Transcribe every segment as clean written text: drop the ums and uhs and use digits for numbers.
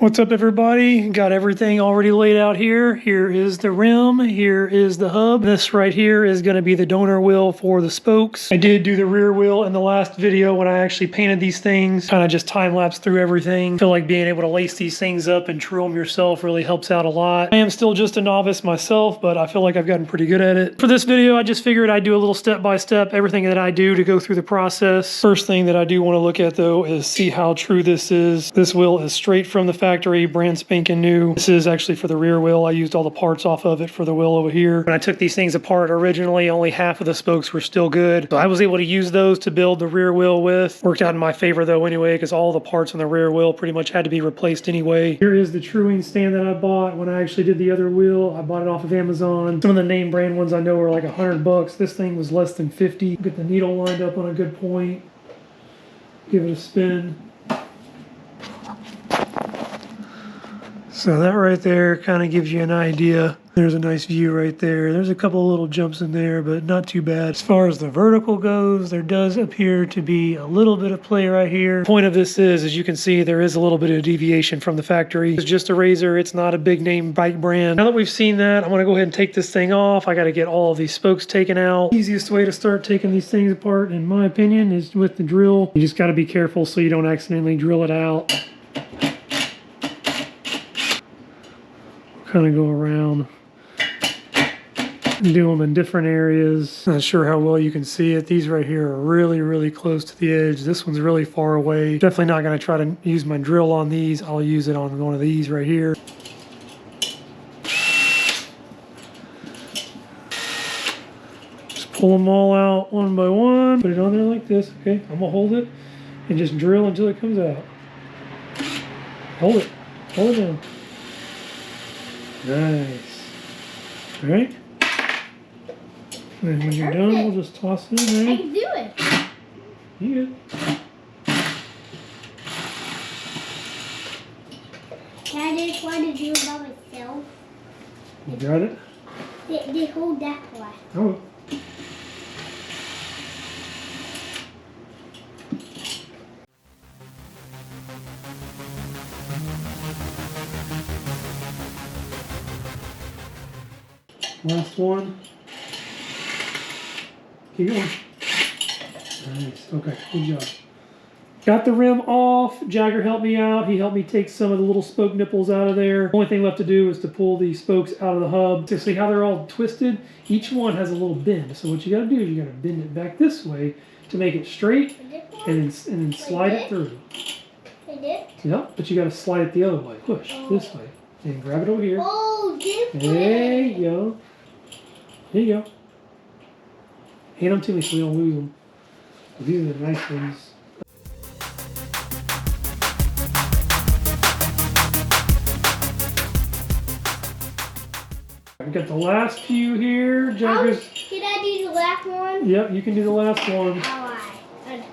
What's up, everybody? Got everything already laid out here. Here is the rim, here is the hub. This right here is going to be the donor wheel for the spokes. I did do the rear wheel in the last video when I actually painted these things. Kind of just time-lapse through everything. I feel like being able to lace these things up and true them yourself really helps out a lot. I am still just a novice myself, but I feel like I've gotten pretty good at it. For this video, I just figured I'd do a little step-by-step, everything that I do to go through the process. First thing that I do want to look at, though, is see how true this is. This wheel is straight from the factory, brand spanking new. This is actually for the rear wheel. I used all the parts off of it for the wheel over here. When I took these things apart originally, only half of the spokes were still good. So I was able to use those to build the rear wheel with. Worked out in my favor though anyway, because all the parts on the rear wheel pretty much had to be replaced anyway. Here is the truing stand that I bought when I actually did the other wheel. I bought it off of Amazon. Some of the name brand ones I know were like $100. This thing was less than 50. Get the needle lined up on a good point. Give it a spin. So that right there kind of gives you an idea. There's a nice view right there. There's a couple of little jumps in there, but not too bad. As far as the vertical goes, there does appear to be a little bit of play right here. The point of this is, as you can see, there is a little bit of deviation from the factory. It's just a razor. It's not a big name bike brand. Now that we've seen that, I'm going to go ahead and take this thing off. I got to get all of these spokes taken out. The easiest way to start taking these things apart, in my opinion, is with the drill. You just got to be careful so you don't accidentally drill it out. Kind of go around and do them in different areas. Not sure how well you can see it. These right here are really close to the edge. This one's really far away. Definitely not going to try to use my drill on these. I'll use it on one of these right here. Just pull them all out one by one. Put it on there like this. Okay, I'm gonna hold it and just drill until it comes out. Hold it. Hold it down. Nice. All right. And when you're done, we'll just toss it in there. I can do it. You good. Can I just want to do it by myself? You got it? They hold that one. Oh. Last one. Keep going. Nice. Okay, good job. Got the rim off. Jagger helped me out. He helped me take some of the little spoke nipples out of there. Only thing left to do is to pull the spokes out of the hub. To see how they're all twisted, each one has a little bend. So what you got to do is you got to bend it back this way to make it straight, and then slide it through. Like this? Yep, but you got to slide it the other way. Push this way. And grab it over here. Oh, this way. There you go. There you go. Hand them to me so we don't lose them. These are the nice ones. I've got the last few here. Jagger's. Can I do the last one? Yep, you can do the last one. Alright.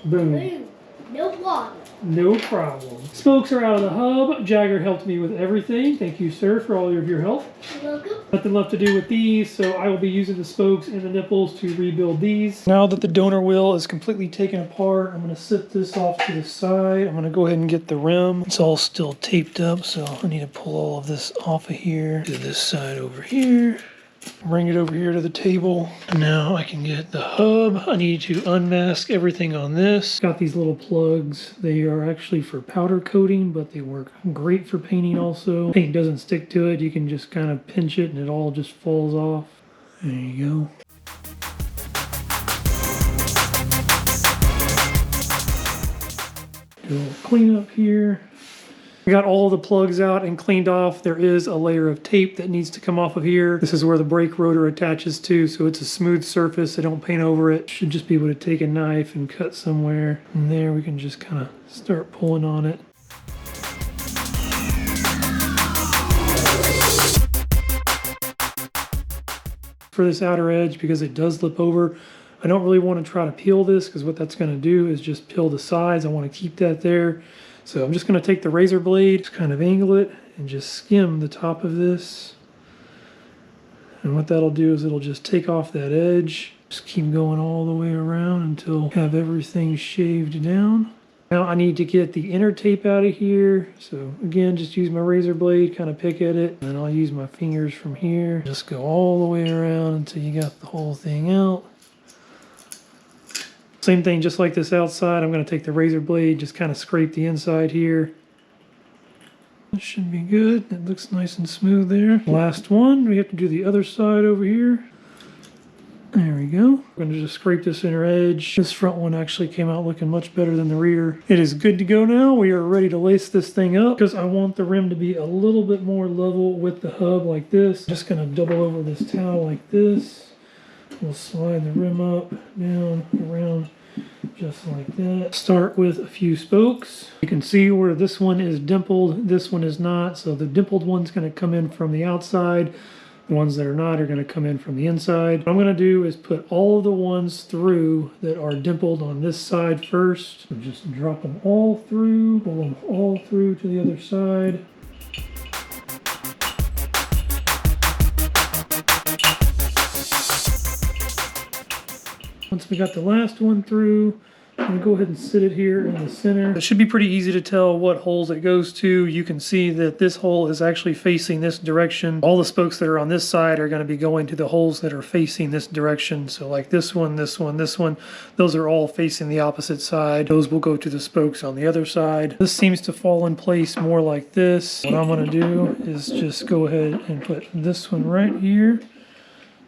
Boom. Boom. No problem. No problem. Spokes are out of the hub. Jagger helped me with everything. Thank you, sir, for all of your help. You're welcome. Nothing left to do with these, so I will be using the spokes and the nipples to rebuild these. Now that the donor wheel is completely taken apart, I'm going to set this off to the side. I'm going to go ahead and get the rim. It's all still taped up, so I need to pull all of this off of here. Do this side over here. Bring it over here to the table. Now I can get the hub. I need to unmask everything on this. Got these little plugs. They are actually for powder coating, but they work great for painting also. Paint doesn't stick to it. You can just kind of pinch it and it all just falls off. There you go. Do a little cleanup here. I got all the plugs out and cleaned off. There is a layer of tape that needs to come off of here. This is where the brake rotor attaches to, so it's a smooth surface. I don't paint over it. Should just be able to take a knife and cut somewhere. And there we can just kind of start pulling on it. For this outer edge, because it does lip over, I don't really want to try to peel this, because what that's going to do is just peel the sides. I want to keep that there. So I'm just going to take the razor blade, just kind of angle it, and just skim the top of this. And what that'll do is it'll just take off that edge. Just keep going all the way around until you have everything shaved down. Now I need to get the inner tape out of here. So again, just use my razor blade, kind of pick at it. And then I'll use my fingers from here. Just go all the way around until you got the whole thing out. Same thing, just like this outside, I'm going to take the razor blade, just kind of scrape the inside here. That should be good. It looks nice and smooth there. Last one, we have to do the other side over here. There we go. I'm going to just scrape this inner edge. This front one actually came out looking much better than the rear. It is good to go now. We are ready to lace this thing up because I want the rim to be a little bit more level with the hub like this. Just going to double over this towel like this. We'll slide the rim up, down, around, just like that. Start with a few spokes. You can see where this one is dimpled, this one is not. So the dimpled one's going to come in from the outside. The ones that are not are going to come in from the inside. What I'm going to do is put all of the ones through that are dimpled on this side first. So just drop them all through, pull them all through to the other side. Once we got the last one through, I'm going to go ahead and sit it here in the center. It should be pretty easy to tell what holes it goes to. You can see that this hole is actually facing this direction. All the spokes that are on this side are going to be going to the holes that are facing this direction. So like this one, this one, this one, those are all facing the opposite side. Those will go to the spokes on the other side. This seems to fall in place more like this. What I'm going to do is just go ahead and put this one right here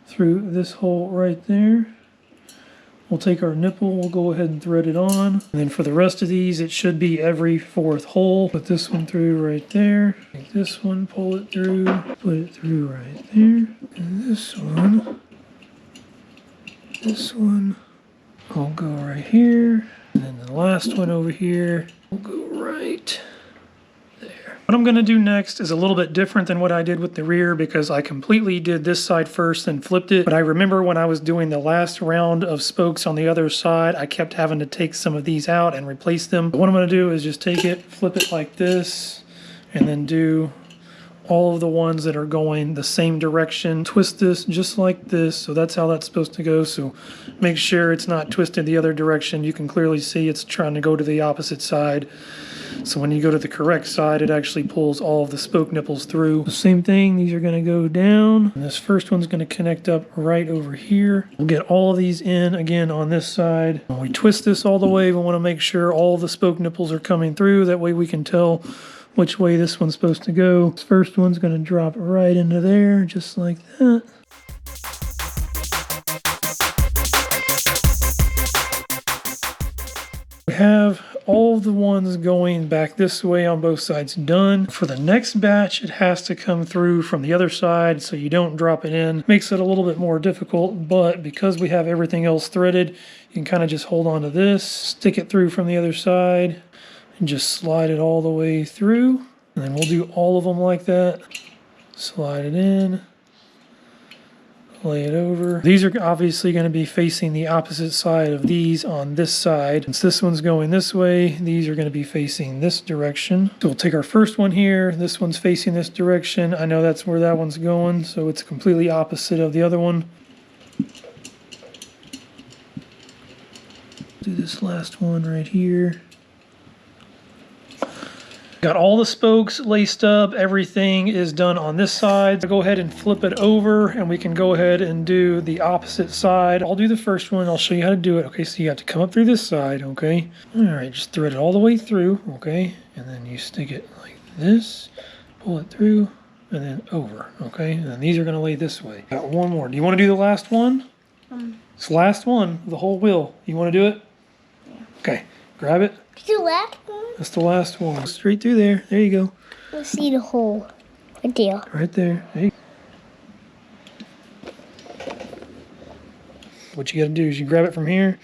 through this hole right there. We'll take our nipple, we'll go ahead and thread it on. And then for the rest of these, it should be every fourth hole. Put this one through right there. Take this one, pull it through, put it through right there. And this one will go right here. And then the last one over here will go right there. What I'm going to do next is a little bit different than what I did with the rear because I completely did this side first and flipped it. But I remember when I was doing the last round of spokes on the other side, I kept having to take some of these out and replace them. But what I'm going to do is just take it, flip it like this, and then do all of the ones that are going the same direction. Twist this just like this. So that's how that's supposed to go. So make sure it's not twisted the other direction. You can clearly see it's trying to go to the opposite side. So when you go to the correct side, it actually pulls all of the spoke nipples through. The same thing, these are going to go down. And this first one's going to connect up right over here. We'll get all of these in again on this side. When we twist this all the way, we want to make sure all the spoke nipples are coming through. That way we can tell which way this one's supposed to go. This first one's going to drop right into there, just like that. We have all the ones going back this way on both sides done. For the next batch, it has to come through from the other side so you don't drop it in. Makes it a little bit more difficult, but because we have everything else threaded, you can kind of just hold on to this, stick it through from the other side, and just slide it all the way through. And then we'll do all of them like that. Slide it in. Lay it over. These are obviously going to be facing the opposite side of these on this side. Since this one's going this way, these are going to be facing this direction. So we'll take our first one here. This one's facing this direction. I know that's where that one's going, so it's completely opposite of the other one. Do this last one right here. Got all the spokes laced up, everything is done on this side. So go ahead and flip it over and we can go ahead and do the opposite side. I'll do the first one, I'll show you how to do it. Okay, so you have to come up through this side, okay? All right, just thread it all the way through, okay? And then you stick it like this, pull it through, and then over, okay? And then these are gonna lay this way. Got one more. Do you wanna do the last one? It's the last one, the whole wheel. You wanna do it? Yeah. Okay, grab it. The last one? That's the last one. Straight through there. There you go. Let's see the hole. Right there. Right there. Hey. What you got to do is you grab it from here,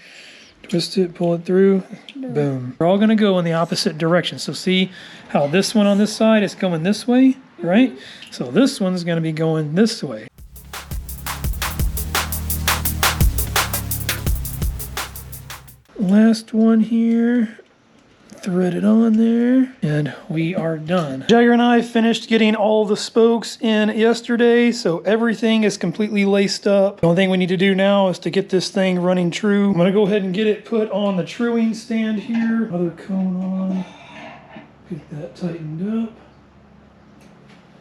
twist it, pull it through, boom. We're all going to go in the opposite direction. So see how this one on this side is going this way, right? So this one's going to be going this way. Last one here. thread it on there, and we are done. Jagger and I finished getting all the spokes in yesterday, so everything is completely laced up. The only thing we need to do now is to get this thing running true. I'm gonna go ahead and get it put on the truing stand here. Other cone on, get that tightened up.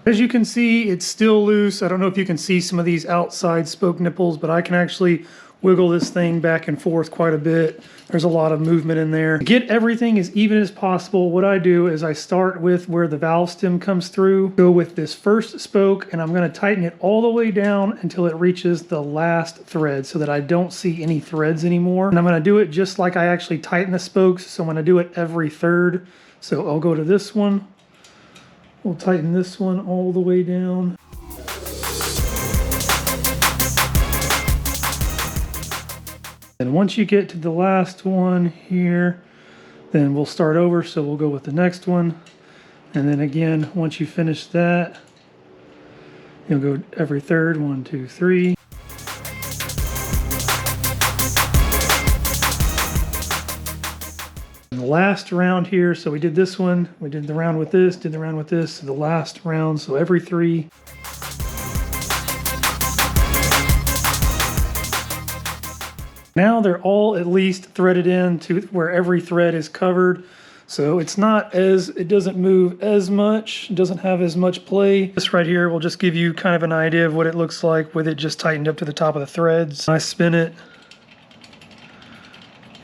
As you can see, it's still loose. I don't know if you can see some of these outside spoke nipples, but I can actually wiggle this thing back and forth quite a bit. There's a lot of movement in there. To get everything as even as possible, what I do is I start with where the valve stem comes through, go with this first spoke, and I'm gonna tighten it all the way down until it reaches the last thread so that I don't see any threads anymore. And I'm gonna do it just like I actually tighten the spokes, so I'm gonna do it every third. So I'll go to this one. We'll tighten this one all the way down. And once you get to the last one here, then we'll start over. So we'll go with the next one. And then again, once you finish that, you'll go every third, 1, 2, 3. And the last round here, so we did this one, we did the round with this, did the round with this, the last round, so every 3. Now they're all at least threaded in to where every thread is covered. So it's not as, it doesn't move as much, it doesn't have as much play. This right here will just give you kind of an idea of what it looks like with it just tightened up to the top of the threads. I spin it.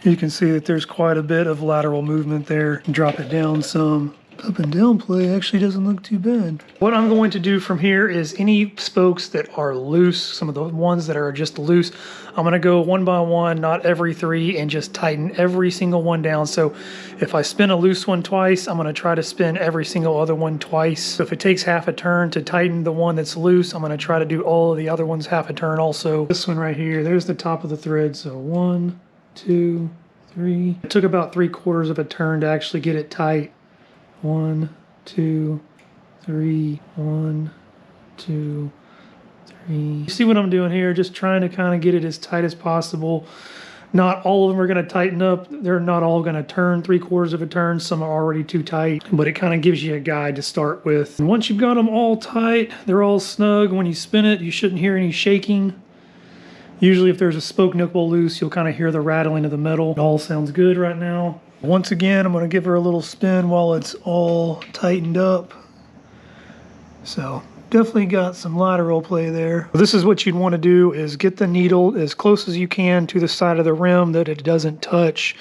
You can see that there's quite a bit of lateral movement there. Drop it down some. Up and down play actually doesn't look too bad. What I'm going to do from here is any spokes that are loose, some of the ones that are just loose, I'm gonna go one by one, not every 3, and just tighten every single one down. So if I spin a loose one twice, I'm gonna try to spin every single other one twice. So if it takes half a turn to tighten the one that's loose, I'm gonna try to do all of the other ones half a turn also. This one right here, there's the top of the thread. So 1, 2, 3. It took about 3/4 of a turn to actually get it tight. 1, 2, 3, 1, 2, 3. You see what I'm doing here? Just trying to kind of get it as tight as possible. Not all of them are going to tighten up. They're not all going to turn 3/4 of a turn. Some are already too tight, but it kind of gives you a guide to start with. And once you've got them all tight, they're all snug. When you spin it, you shouldn't hear any shaking. Usually if there's a spoke nipple loose, you'll kind of hear the rattling of the metal. It all sounds good right now. Once again, I'm going to give her a little spin while it's all tightened up. So definitely got some lateral play there. This is what you'd want to do, is get the needle as close as you can to the side of the rim that it doesn't touch.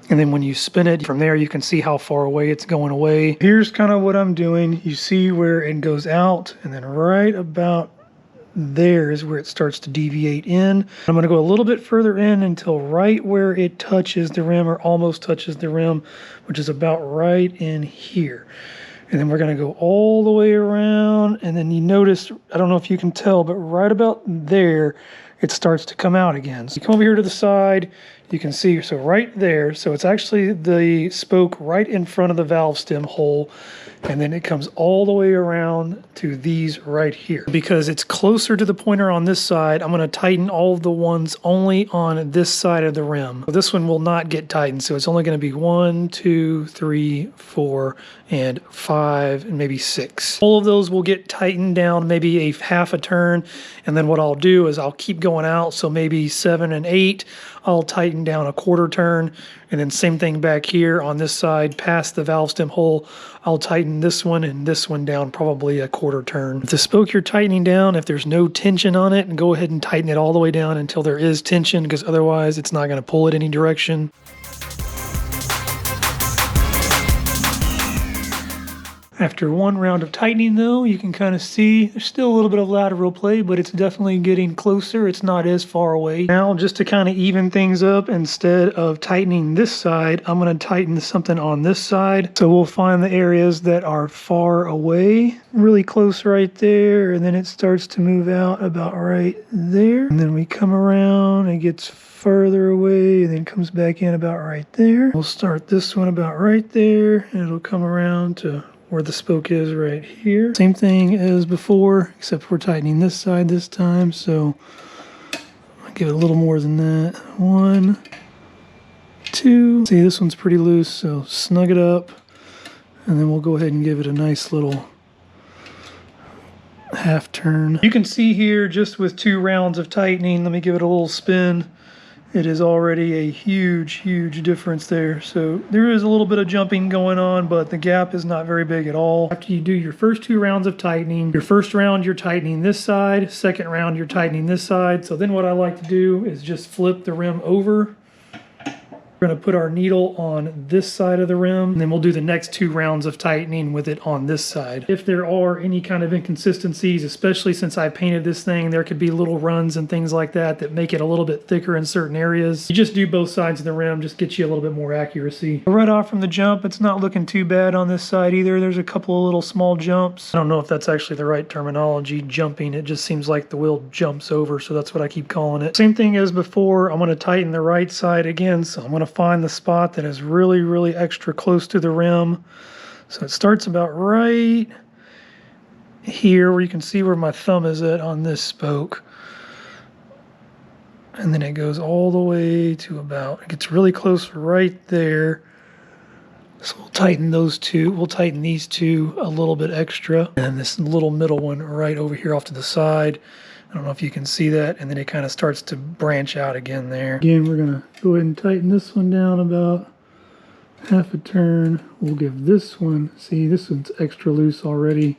And then when you spin it from there, you can see how far away it's going away. Here's kind of what I'm doing. You see where it goes out, and then right about there is where it starts to deviate in. I'm going to go a little bit further in until right where it touches the rim, or almost touches the rim, which is about right in here. And then we're going to go all the way around, and then you notice, I don't know if you can tell, but right about there it starts to come out again. So you come over here to the side, you can see, so right there, so it's actually the spoke right in front of the valve stem hole, and then it comes all the way around to these right here. Because it's closer to the pointer on this side, I'm going to tighten all of the ones only on this side of the rim. This one will not get tightened, so it's only going to be 1, 2, 3, 4, and 5, and maybe 6. All of those will get tightened down maybe a half a turn, and then what I'll do is I'll keep going out, so maybe 7 and 8, I'll tighten down a 1/4 turn, and then same thing back here on this side past the valve stem hole, I'll tighten this one and this one down probably a 1/4 turn. If the spoke you're tightening down, if there's no tension on it, and go ahead and tighten it all the way down until there is tension, because otherwise it's not going to pull it any direction. After one round of tightening though, you can kind of see there's still a little bit of lateral play, but it's definitely getting closer. It's not as far away. Now, just to kind of even things up, instead of tightening this side, I'm going to tighten something on this side. So we'll find the areas that are far away, really close right there, and then it starts to move out about right there. And then we come around, it gets further away, and then comes back in about right there. We'll start this one about right there, and it'll come around to where the spoke is right here. Same thing as before, except we're tightening this side this time, so I'll give it a little more than that. 1, 2. See, this one's pretty loose, so snug it up. And then we'll go ahead and give it a nice little half turn. You can see here, just with 2 rounds of tightening, let me give it a little spin. It is already a huge difference there. So there is a little bit of jumping going on, but the gap is not very big at all. After you do your first 2 rounds of tightening, your first round you're tightening this side, second round you're tightening this side. So then what I like to do is just flip the rim over. We're going to put our needle on this side of the rim, and then we'll do the next 2 rounds of tightening with it on this side. If there are any kind of inconsistencies, especially since I painted this thing, there could be little runs and things like that that make it a little bit thicker in certain areas. You just do both sides of the rim, just gets you a little bit more accuracy. Right off from the jump, it's not looking too bad on this side either. There's a couple of little small jumps. I don't know if that's actually the right terminology, jumping. It just seems like the wheel jumps over, so that's what I keep calling it. Same thing as before, I'm going to tighten the right side again, so I'm going to find the spot that is really extra close to the rim. So it starts about right here where you can see where my thumb is at on this spoke, and then it goes all the way to about, it gets really close right there. So we'll tighten those 2. We'll tighten these 2 a little bit extra, and this little middle one right over here off to the side. I don't know if you can see that, and then it kind of starts to branch out again there. Again, we're going to go ahead and tighten this one down about half a turn. We'll give this one, see, this one's extra loose already,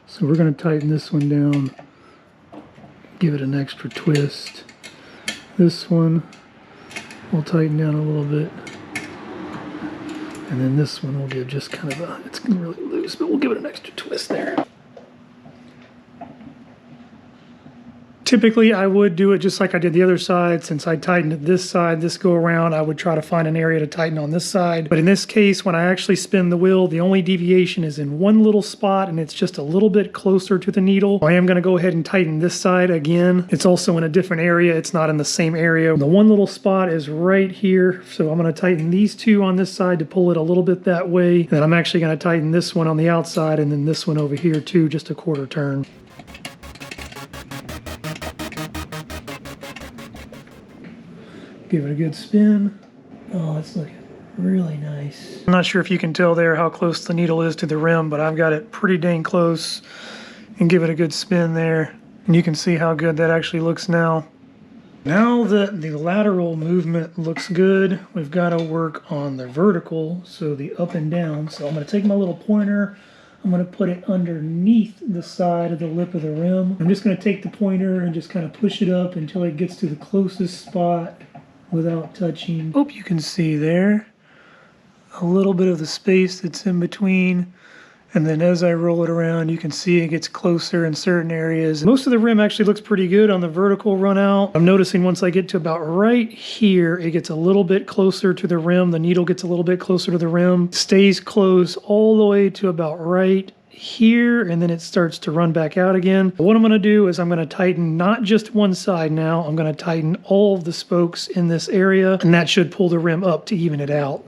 so we're going to tighten this one down, give it an extra twist. This one we'll tighten down a little bit, and then this one we'll give just kind of a, it's really loose, but we'll give it an extra twist there. Typically, I would do it just like I did the other side. Since I tightened this side, this go around, I would try to find an area to tighten on this side. But in this case, when I actually spin the wheel, the only deviation is in one little spot, and it's just a little bit closer to the needle. I am going to go ahead and tighten this side again. It's also in a different area. It's not in the same area. The one little spot is right here. So I'm going to tighten these 2 on this side to pull it a little bit that way. Then I'm actually going to tighten this one on the outside, and then this one over here too, just a quarter turn. Give it a good spin. Oh, it's looking really nice. I'm not sure if you can tell there how close the needle is to the rim, but I've got it pretty dang close. And give it a good spin there. And you can see how good that actually looks now. Now that the lateral movement looks good, we've got to work on the vertical, so the up and down. So I'm going to take my little pointer, I'm going to put it underneath the side of the lip of the rim. I'm just going to take the pointer and just kind of push it up until it gets to the closest spot without touching. Hope you can see there a little bit of the space that's in between, and then as I roll it around you can see it gets closer in certain areas. Most of the rim actually looks pretty good on the vertical run out. I'm noticing once I get to about right here, it gets a little bit closer to the rim. The needle gets a little bit closer to the rim, stays close all the way to about right here, and then it starts to run back out again. What I'm going to do is I'm going to tighten not just one side now, I'm going to tighten all of the spokes in this area, and that should pull the rim up to even it out.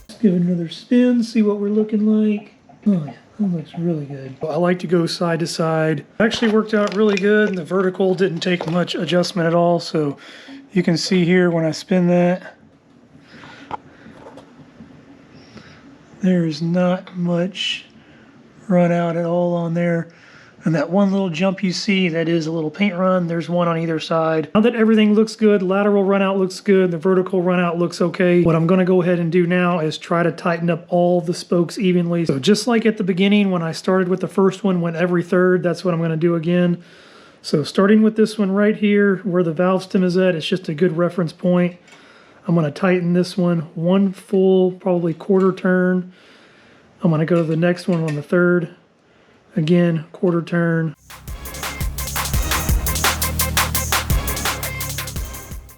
Let's give it another spin, see what we're looking like. Oh yeah, that looks really good. I like to go side to side. It actually worked out really good, and the vertical didn't take much adjustment at all, so you can see here when I spin that, there's not much run out at all on there. And that one little jump you see, that is a little paint run. There's one on either side. Now that everything looks good, lateral run out looks good, the vertical run out looks okay. What I'm going to go ahead and do now is try to tighten up all the spokes evenly. So just like at the beginning when I started with the first one, went every third, that's what I'm going to do again. So starting with this one right here where the valve stem is at, it's just a good reference point. I'm going to tighten this one full, probably quarter turn. I'm going to go to the next one on the third. Again, quarter turn.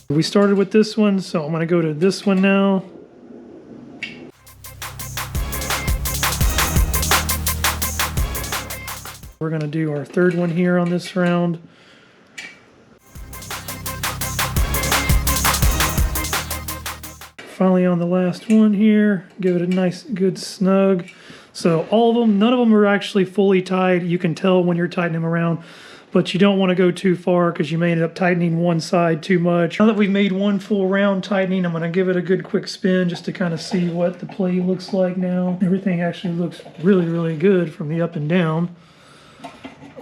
We started with this one, so I'm going to go to this one now. We're going to do our third one here on this round. Finally on the last one here, give it a nice good snug. So all of them, none of them are actually fully tied. You can tell when you're tightening them around. but you don't want to go too far because you may end up tightening one side too much. Now that we've made one full round tightening, I'm going to give it a good quick spin just to kind of see what the plate looks like now. Everything actually looks really, really good from the up and down.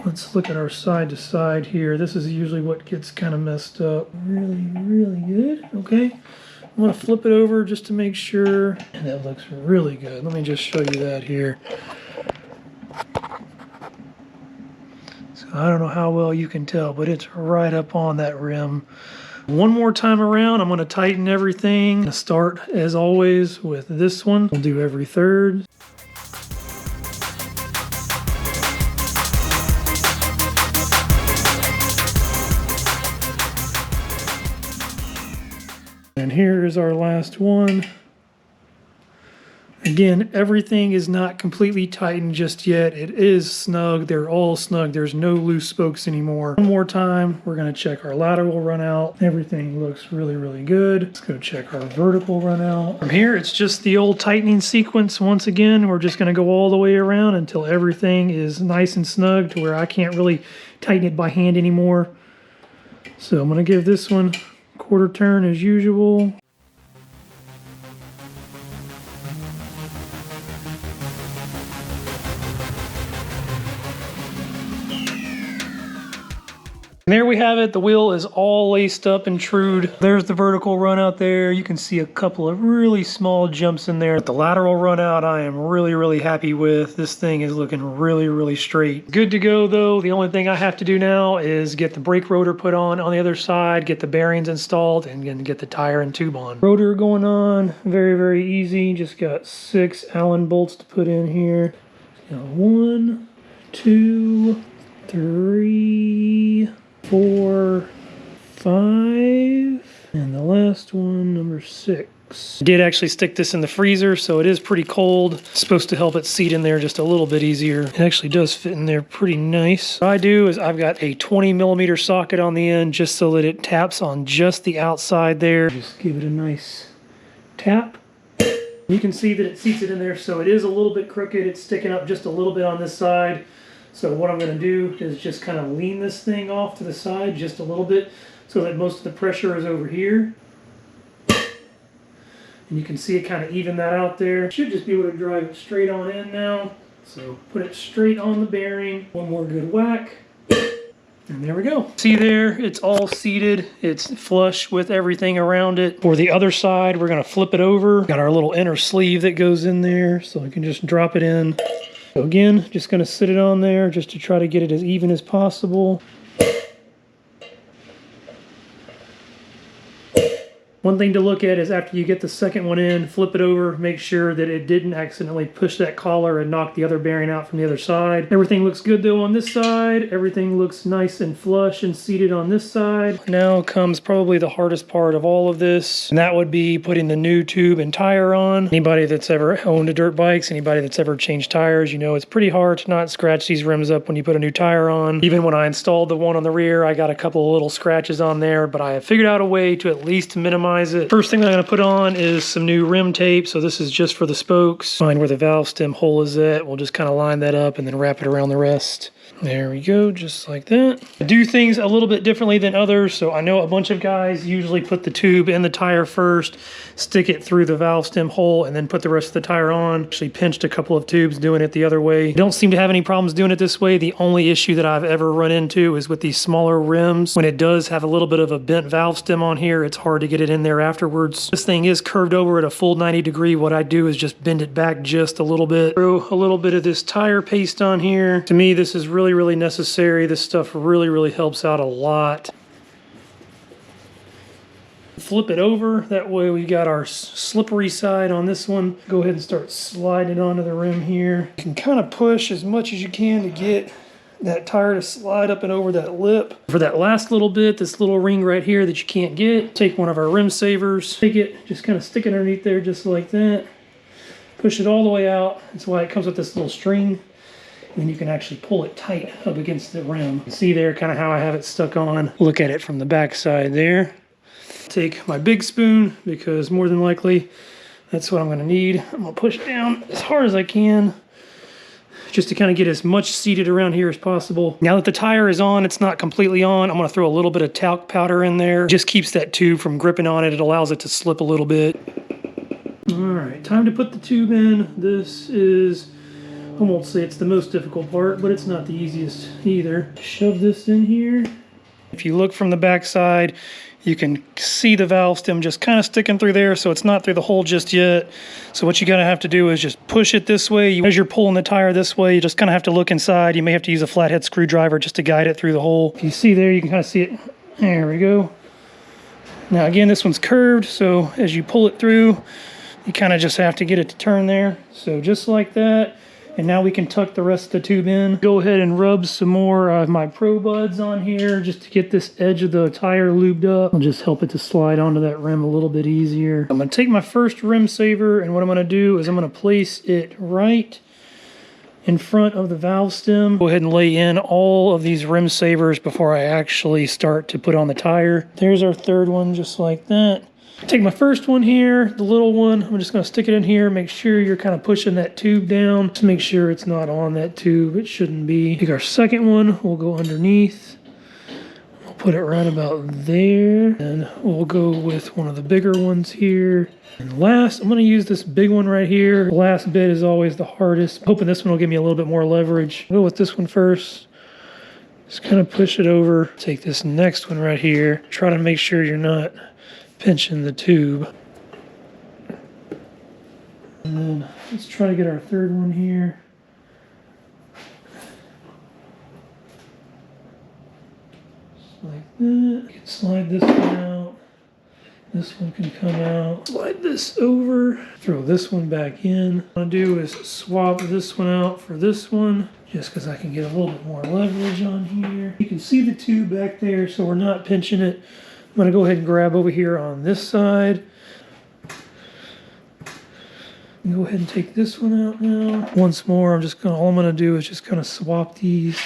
Let's look at our side to side here. This is usually what gets kind of messed up. Really, really good. Okay. I'm going to flip it over just to make sure. And that looks really good. Let me just show you that here. So I don't know how well you can tell, but it's right up on that rim. One more time around, I'm going to tighten everything. I'm going to start, as always, with this one. We'll do every third. And here is our last one. Again, everything is not completely tightened just yet. It is snug. They're all snug. There's no loose spokes anymore. One more time, we're going to check our lateral run out. Everything looks really, really good. Let's go check our vertical run out. From here, it's just the old tightening sequence. Once again, we're just going to go all the way around until everything is nice and snug to where I can't really tighten it by hand anymore. So I'm going to give this one a quarter turn as usual. And there we have it. The wheel is all laced up and trued. There's the vertical run out there. You can see a couple of really small jumps in there. The lateral run out I am really, really happy with. This thing is looking really, really straight. Good to go though. The only thing I have to do now is get the brake rotor put on the other side, get the bearings installed, and then get the tire and tube on. Rotor going on, very, very easy. Just got 6 Allen bolts to put in here. 1, 2, 3, 4, 5, and the last one, number 6. I did actually stick this in the freezer, so it is pretty cold. It's supposed to help it seat in there just a little bit easier. It actually does fit in there pretty nice. What I do is I've got a 20mm socket on the end just so that it taps on just the outside there. Just give it a nice tap. You can see that it seats it in there, so it is a little bit crooked. It's sticking up just a little bit on this side. So what I'm going to do is just kind of lean this thing off to the side just a little bit so that most of the pressure is over here. And you can see it kind of even that out there. Should just be able to drive it straight on in now. So put it straight on the bearing. One more good whack. And there we go. See there, it's all seated. It's flush with everything around it. For the other side, we're going to flip it over. Got our little inner sleeve that goes in there, so we can just drop it in. So again, just going to sit it on there just to try to get it as even as possible. One thing to look at is after you get the second one in, flip it over, make sure that it didn't accidentally push that collar and knock the other bearing out from the other side. Everything looks good though on this side. Everything looks nice and flush and seated on this side. Now comes probably the hardest part of all of this, and that would be putting the new tube and tire on. Anybody that's ever owned a dirt bikes, anybody that's ever changed tires, you know it's pretty hard to not scratch these rims up when you put a new tire on. Even when I installed the one on the rear, I got a couple of little scratches on there, but I have figured out a way to at least minimize it. First thing that I'm going to put on is some new rim tape. So this is just for the spokes. Find where the valve stem hole is at. We'll just kind of line that up and then wrap it around the rest. There we go, just like that. I do things a little bit differently than others. So I know a bunch of guys usually put the tube in the tire first, stick it through the valve stem hole, and then put the rest of the tire on. Actually pinched a couple of tubes doing it the other way. Don't seem to have any problems doing it this way. The only issue that I've ever run into is with these smaller rims. When it does have a little bit of a bent valve stem on here, it's hard to get it in there afterwards. This thing is curved over at a full 90 degree. What I do is just bend it back just a little bit. Throw a little bit of this tire paste on here. To me, this is really necessary. This stuff really helps out a lot. Flip it over. That way we got our slippery side on this one. Go ahead and start sliding it onto the rim here. You can kind of push as much as you can to get that tire to slide up and over that lip. For that last little bit, this little ring right here that you can't get, take one of our rim savers, take it, just kind of stick it underneath there just like that. Push it all the way out. That's why it comes with this little string. And then you can actually pull it tight up against the rim. See there kind of how I have it stuck on. Look at it from the back side there. Take my big spoon because more than likely that's what I'm going to need. I'm going to push down as hard as I can just to kind of get as much seated around here as possible. Now that the tire is on, it's not completely on, I'm going to throw a little bit of talc powder in there. Just keeps that tube from gripping on it. It allows it to slip a little bit. All right, time to put the tube in. This is, I won't say it's the most difficult part, but it's not the easiest either. Shove this in here. If you look from the back side, you can see the valve stem just kind of sticking through there, so it's not through the hole just yet. So what you gotta have to do is just push it this way. As you're pulling the tire this way, you just kind of have to look inside. You may have to use a flathead screwdriver just to guide it through the hole. If you see there, you can kind of see it. There we go. Now again, this one's curved, so as you pull it through, you kind of just have to get it to turn there. So just like that. And now we can tuck the rest of the tube in. Go ahead and rub some more of my Pro Buds on here just to get this edge of the tire lubed up. I'll just help it to slide onto that rim a little bit easier. I'm gonna take my first rim saver, and what I'm gonna do is I'm gonna place it right in front of the valve stem. Go ahead and lay in all of these rim savers before I actually start to put on the tire. There's our third one, just like that. Take my first one here, the little one, I'm just going to stick it in here, make sure you're kind of pushing that tube down to make sure it's not on that tube. It shouldn't be. Take our second one, we'll go underneath. We'll put it right about there. And we'll go with one of the bigger ones here. And last, I'm going to use this big one right here. The last bit is always the hardest. I'm hoping this one will give me a little bit more leverage. I'll go with this one first. Just kind of push it over. Take this next one right here. Try to make sure you're not pinching the tube. And then let's try to get our third one here. Just like that. You can slide this one out. This one can come out. Slide this over. Throw this one back in. What I'm going to do is swap this one out for this one, just because I can get a little bit more leverage on here. You can see the tube back there, so we're not pinching it. I'm going to go ahead and grab over here on this side. Go ahead and take this one out now. Once more, all I'm going to do is just kind of swap these.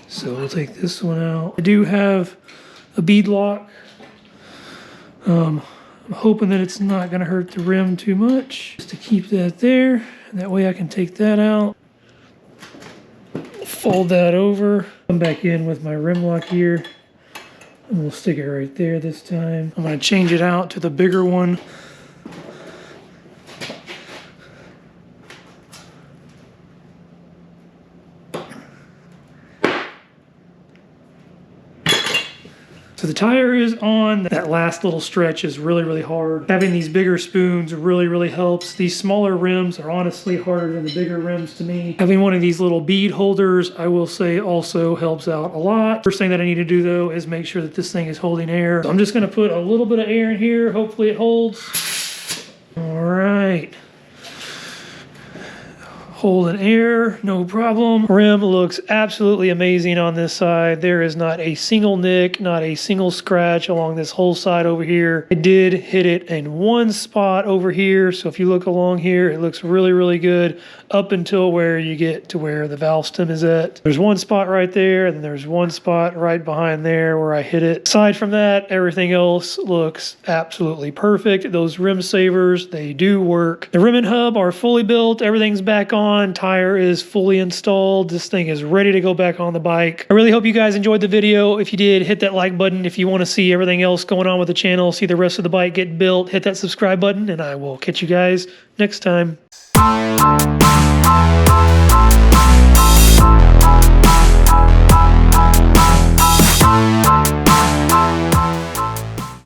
So we'll take this one out. I do have a bead lock. I'm hoping that it's not going to hurt the rim too much. Just to keep that there. And that way I can take that out. Fold that over. Come back in with my rim lock here. And we'll stick it right there this time. I'm going to change it out to the bigger one. So the tire is on. That last little stretch is really, really hard. Having these bigger spoons really, really helps. These smaller rims are honestly harder than the bigger rims to me. Having one of these little bead holders, I will say, also helps out a lot. First thing that I need to do though is make sure that this thing is holding air. So I'm just gonna put a little bit of air in here. Hopefully it holds. All right. Holding air, no problem. Rim looks absolutely amazing on this side. There is not a single nick, not a single scratch along this whole side over here. I did hit it in one spot over here, so if you look along here, it looks really, really good up until where you get to where the valve stem is at. There's one spot right there, and then there's one spot right behind there where I hit it. Aside from that, everything else looks absolutely perfect. Those rim savers, they do work. The rim and hub are fully built. Everything's back on. Tire is fully installed. This thing is ready to go back on the bike. I really hope you guys enjoyed the video. If you did, hit that like button. If you want to see everything else going on with the channel, see the rest of the bike get built, hit that subscribe button, and I will catch you guys next time.